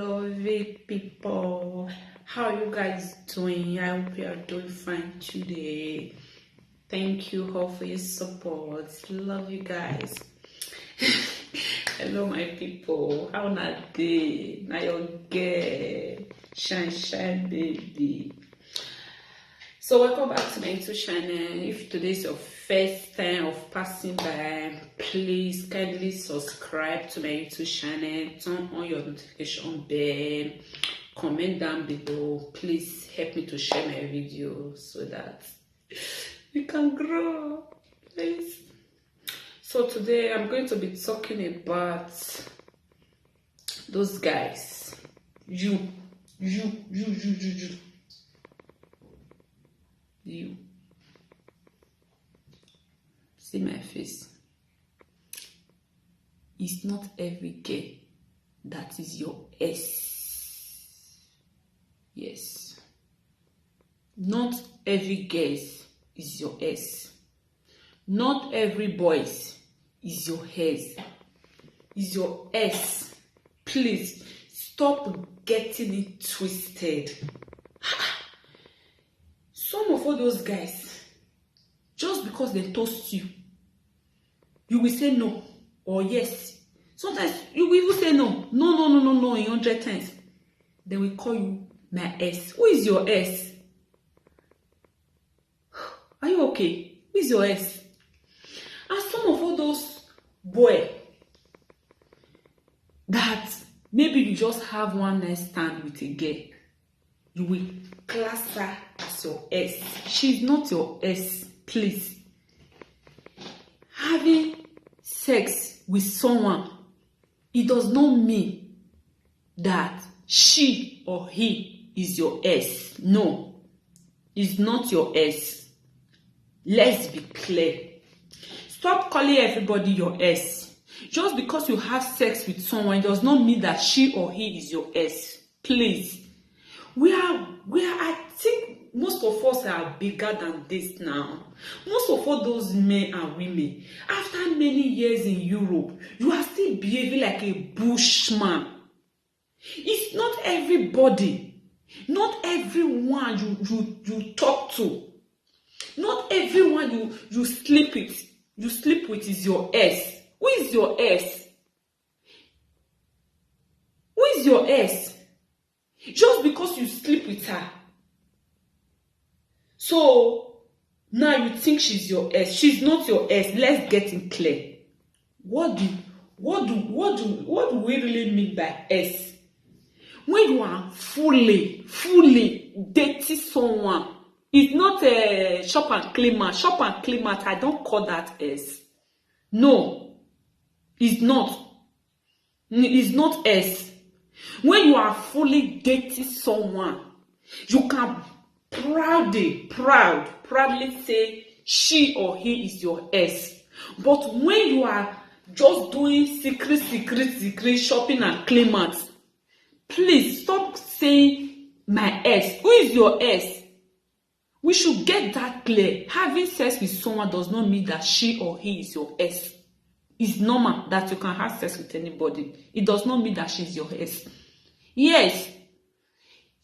lovely people. How are you guys doing? I hope you are doing fine today. Thank you all for your support. Love you guys. Hello, my people. How na day? Na your girl, shine, baby. So welcome back to my YouTube channel. If today is your first time of passing by, please kindly subscribe to my YouTube channel, turn on your notification bell, comment down below. Please help me to share my video so that we can grow, please. So today I'm going to be talking about those guys. You. See my face. It's not every girl that is your S. Yes. Not every girl is your S. Not every boy is your S. Is your S. Please stop getting it twisted. Some of all those guys, just because they toast you, you will say no or yes. Sometimes you will even say no, 100 times. They will call you my S. Who is your S? Are you okay? Who is your S? And some of all those boys that maybe you just have one night stand with a girl, you will class her as your S. She's not your S, please. Having sex with someone, it does not mean that she or he is your S. No, it's not your S. Let's be clear. Stop calling everybody your S. Just because you have sex with someone, it does not mean that she or he is your S. Please. I think most of us are bigger than this now. Most of all those men and women, after many years in Europe, you are still behaving like a bushman. It's not everybody, not everyone you talk to, not everyone you sleep with is your S. Who is your S? Who is your S? Just because you sleep with her, so now you think she's your S. She's not your S. Let's get it clear. What do we really mean by S? When you are fully dating someone, it's not a shop and clean mat. Shop and clean mat, I don't call that S. No, it's not. It's not S. When you are fully dating someone, you can proudly say she or he is your S. But when you are just doing secret shopping and clean mats, please stop saying my S. Who is your S? We should get that clear. Having sex with someone does not mean that she or he is your S. It's normal that you can have sex with anybody. It does not mean that she's your S. Yes,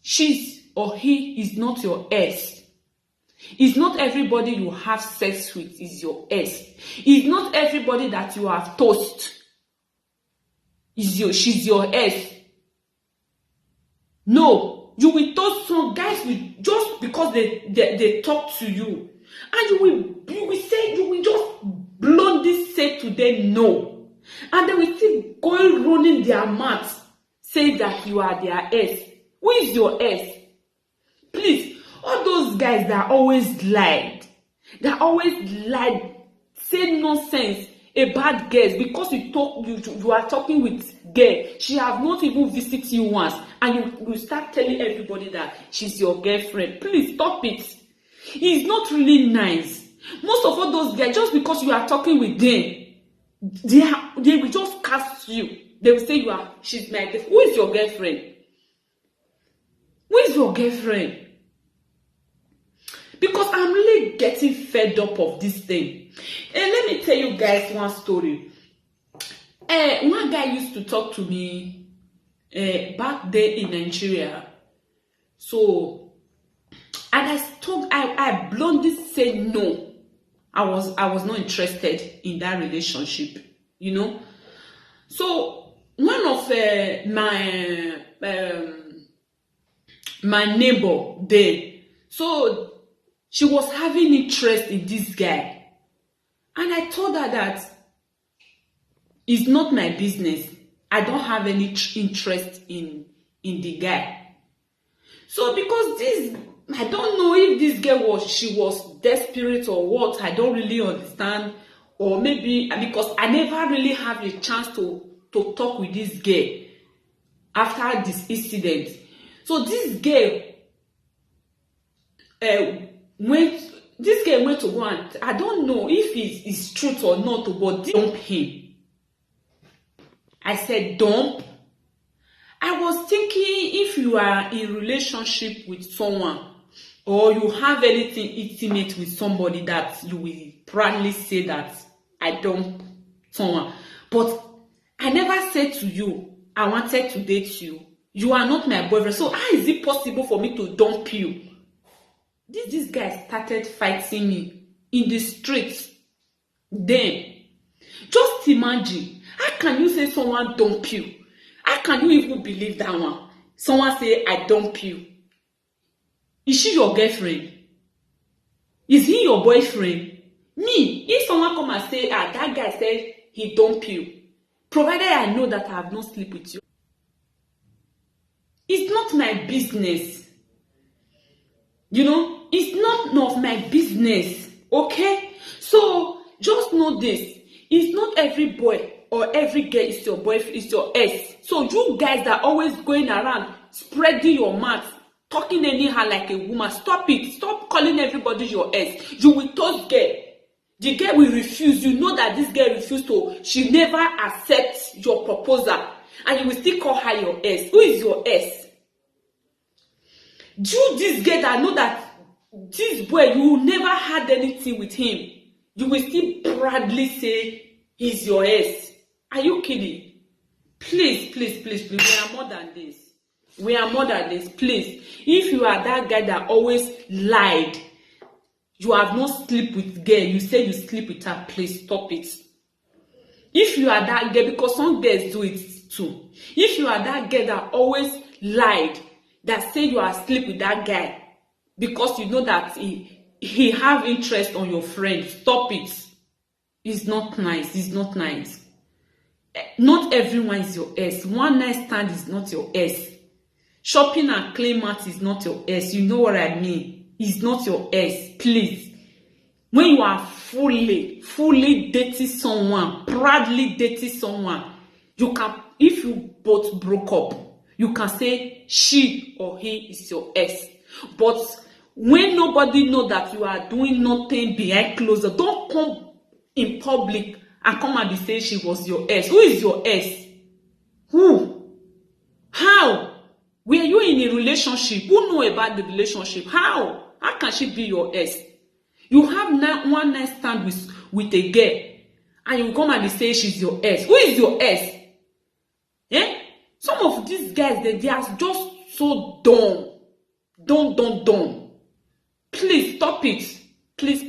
she's or he is not your S. It's not everybody you have sex with is your S. It's not everybody that you have toast she's your S. No, you will toast some guys with just because they talk to you, and you will just bluntly say to them no, and they will still go running their mouths say that you are their S. Who is your S? Please, all those guys that always lied, say nonsense about girls because you are talking with girl. She have not even visited you once, and you start telling everybody that she's your girlfriend. Please stop it. It's not really nice. Most of all those guys, just because you are talking with them, they will just cast you. They will say she's my girlfriend. Who is your girlfriend? Who is your girlfriend? Because I'm really getting fed up of this thing. And let me tell you guys one story. One guy used to talk to me back there in Nigeria. So, and I bluntly said no. I was not interested in that relationship, you know. So one of my neighbor there, so she was having interest in this guy, and I told her that it's not my business. I don't have any interest in the guy. So because this, I don't know if this girl she was desperate or what. I don't really understand, or maybe because I never really have a chance to talk with this girl after this incident. So this girl went to go, and I don't know if it's truth or not, but dump him. I said dump. I was thinking, if you are in relationship with someone, or you have anything intimate with somebody, that you will proudly say that I dump someone. But I never said to you I wanted to date you. You are not my boyfriend. So how is it possible for me to dump you? This guy started fighting me in the streets. Then, just imagine, how can you say someone dump you? How can you even believe that one? Someone say, I dump you. Is she your girlfriend? Is he your boyfriend? Me, if someone come and say, that guy said he dump you, provided I know that I have not slept with you, it's not my business. You know, it's not of my business. Okay? So, just know this. It's not every boy or every girl is your boyfriend, is your ex. So you guys that are always going around spreading your mouth, talking anyhow like a woman, stop it. Stop calling everybody your ex. You will toast girl. The girl will refuse. You know that this girl refused to. She never accepts your proposal, and you will still call her your ex. Who is your ex? You, this girl that know that this boy, you never had anything with him, you will still proudly say he's your ex. Are you kidding? Please, please, please, please. We are more than this. We are more than this. Please. If you are that guy that always lied, you have not slept with girl, you say you sleep with her, please stop it. If you are that girl, because some girls do it too. If you are that girl that always lied, that say you are asleep with that guy because you know that he have interest on your friend, stop it. It's not nice. It's not nice. Not everyone is your ex. One night stand is not your ex. Shopping and claim mat is not your ex. You know what I mean? It's not your ex. Please. When you are fully dating someone, proudly dating someone, you can, if you both broke up, you can say she or he is your ex. But when nobody know that you are doing nothing behind closed door, don't come in public and come and be saying she was your ex. Who is your ex? Who? How? Were you in a relationship? Who know about the relationship? How? How can she be your ex? You have one night stand with a girl, and you come and be saying she's your ex. Who is your ex? Eh? Some of these guys, they are just so dumb. Dumb. Please stop it. Please.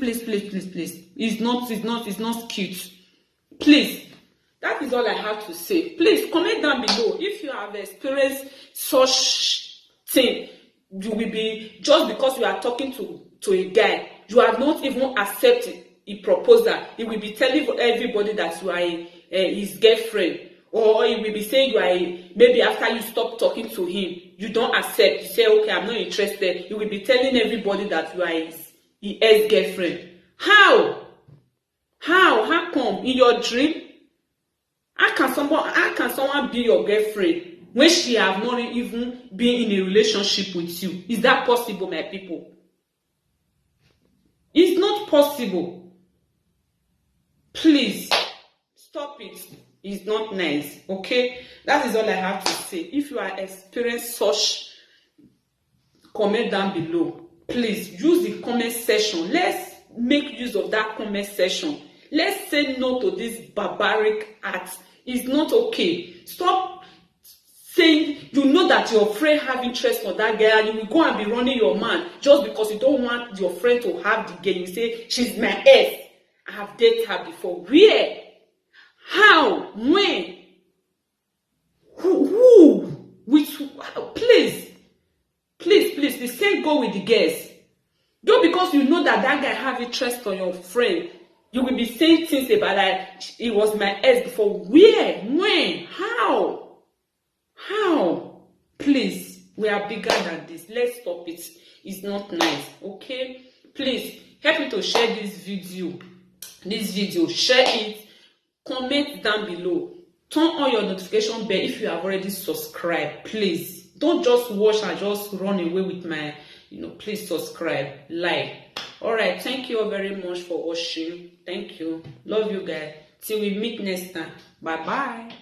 It's not cute. Please. That is all I have to say. Please comment down below if you have experienced such thing. You will be, just because you are talking to a guy, you have not even accepted a proposal. He will be telling everybody that you are his girlfriend. Or he will be saying you are maybe after you stop talking to him, you don't accept. You say, okay, I'm not interested. He will be telling everybody that you are his ex-girlfriend. How? How come? In your dream? How can someone be your girlfriend when she have not even been in a relationship with you? Is that possible, my people? It's not possible. Please, stop it. It's not nice, okay? That is all I have to say. If you are experiencing such, comment down below. Please, use the comment section. Let's make use of that comment section. Let's say no to this barbaric act. It's not okay. Stop saying you know that your friend have interest for that girl and you will go and be running your man just because you don't want your friend to have the girl. You say, she's my ex. I have dated her before. Where? How? When? Who? With who? Please. Please can't go with the girls. Just because you know that that guy have interest on your friend, you will be saying things about like, it was my ex before. Where? When? How? Please, we are bigger than this. Let's stop it. It's not nice. Okay? Please help me to share this video. Share it. Comment down below. Turn on your notification bell if you have already subscribed. Please don't just watch and just run away with my, please subscribe, like. All right, thank you all very much for watching. Thank you. Love you guys. Till we meet next time. Bye bye.